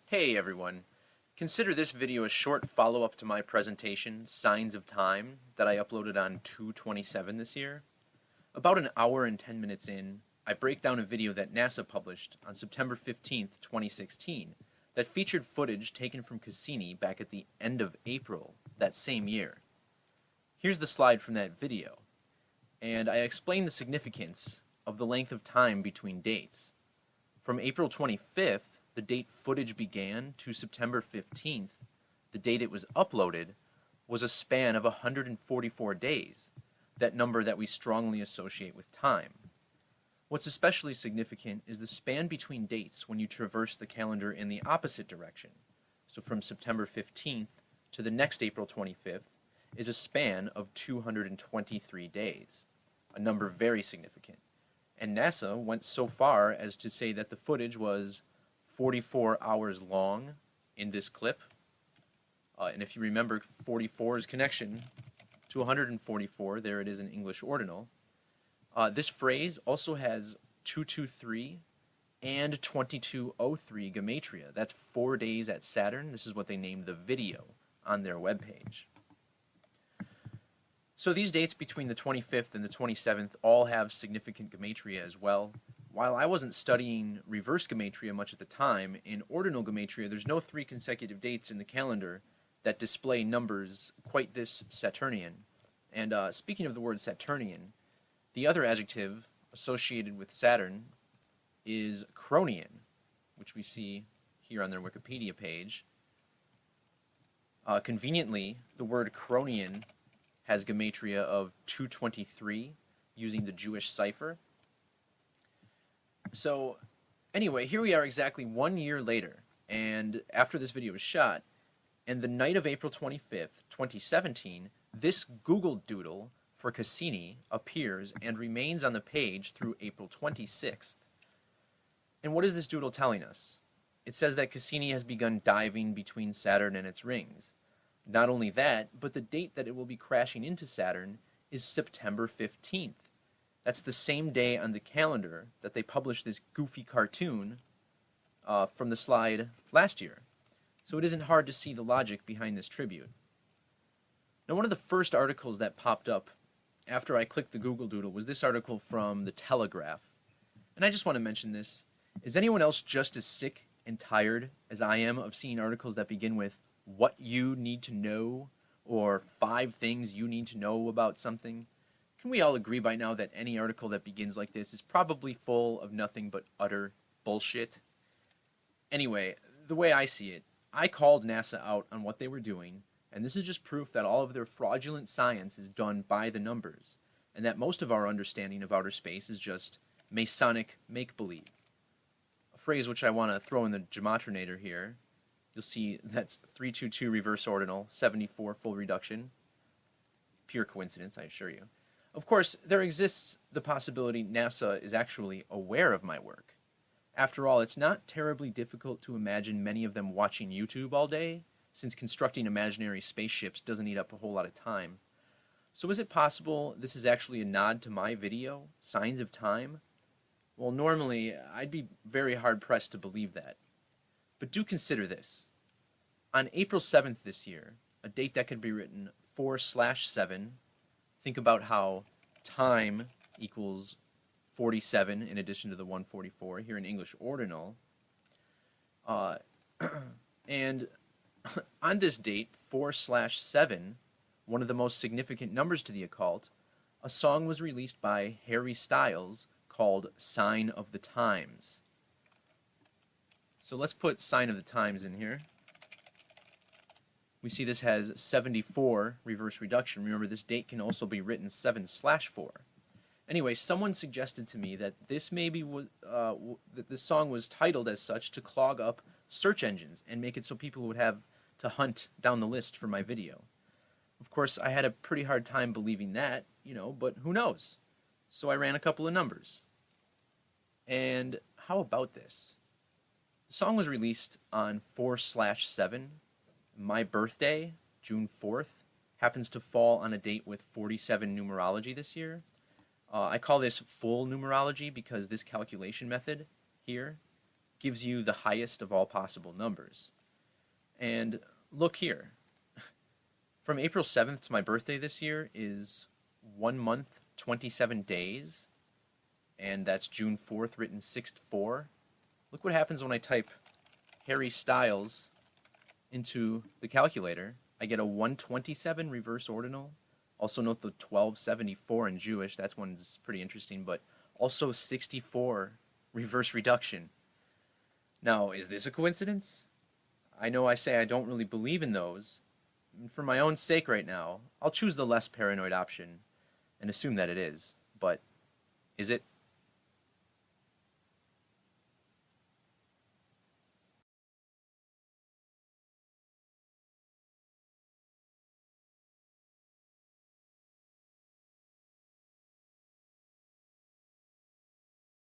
Hey everyone! Consider this video a short follow-up to my presentation, Signs of Time, that I uploaded on 2/27 this year. About an hour and 10 minutes in, I break down a video that NASA published on September 15th, 2016, that featured footage taken from Cassini back at the end of April that same year. Here's the slide from that video, and I explain the significance of the length of time between dates. From April 25th, the date footage began, to September 15th, the date it was uploaded, was a span of 144 days, that number that we strongly associate with time. What's especially significant is the span between dates when you traverse the calendar in the opposite direction. So from September 15th to the next April 25th is a span of 223 days, a number very significant. And NASA went so far as to say that the footage was 44 hours long in this clip. And if you remember 44's connection to 144, there it is in English ordinal. This phrase also has 223 and 2203 gematria. That's 4 days at Saturn. This is what they named the video on their webpage. So these dates between the 25th and the 27th all have significant gematria as well. While I wasn't studying reverse gematria much at the time, in ordinal gematria there's no 3 consecutive dates in the calendar that display numbers quite this Saturnian. And speaking of the word Saturnian, the other adjective associated with Saturn is Cronian, which we see here on their Wikipedia page. Conveniently, the word Cronian has gematria of 223 using the Jewish cipher. So anyway, here we are exactly 1 year later, and after this video was shot, and the night of April 25th, 2017, this Google Doodle for Cassini appears and remains on the page through April 26th. And what is this doodle telling us? It says that Cassini has begun diving between Saturn and its rings. Not only that, but the date that it will be crashing into Saturn is September 15th. That's the same day on the calendar that they published this goofy cartoon from the slide last year. So it isn't hard to see the logic behind this tribute. Now, one of the first articles that popped up after I clicked the Google Doodle was this article from The Telegraph. And I just want to mention this. Is anyone else just as sick and tired as I am of seeing articles that begin with "what you need to know" or "5 things you need to know about something"? Can we all agree by now that any article that begins like this is probably full of nothing but utter bullshit? Anyway, the way I see it, I called NASA out on what they were doing, and this is just proof that all of their fraudulent science is done by the numbers, and that most of our understanding of outer space is just Masonic make-believe. A phrase which I want to throw in the gematrinator here. You'll see that's 322 reverse ordinal, 74 full reduction. Pure coincidence, I assure you. Of course, there exists the possibility NASA is actually aware of my work. After all, it's not terribly difficult to imagine many of them watching YouTube all day, since constructing imaginary spaceships doesn't eat up a whole lot of time. So is it possible this is actually a nod to my video, Signs of Time? Well, normally, I'd be very hard-pressed to believe that. But do consider this. On April 7th this year, a date that could be written 4/7, think about how time equals 47 in addition to the 144 here in English ordinal. And on this date, 4/7, one of the most significant numbers to the occult, a song was released by Harry Styles called Sign of the Times. So let's put Sign of the Times in here. We see this has 74 reverse reduction. Remember, this date can also be written 7/4. Anyway, someone suggested to me that this that this song was titled as such to clog up search engines and make it so people would have to hunt down the list for my video. Of course, I had a pretty hard time believing that, but who knows? So I ran a couple of numbers. And how about this? The song was released on 4/7. My birthday, June 4th, happens to fall on a date with 47 numerology this year. I call this full numerology because this calculation method here gives you the highest of all possible numbers. And look here. From April 7th to my birthday this year is 1 month, 27 days, and that's June 4th written 6-4. Look what happens when I type Harry Styles into the calculator. I get a 127 reverse ordinal. Also note the 1274 in Jewish. That one's pretty interesting, but also 64 reverse reduction. Now, is this a coincidence? I know I say I don't really believe in those. For my own sake right now, I'll choose the less paranoid option and assume that it is. But is it?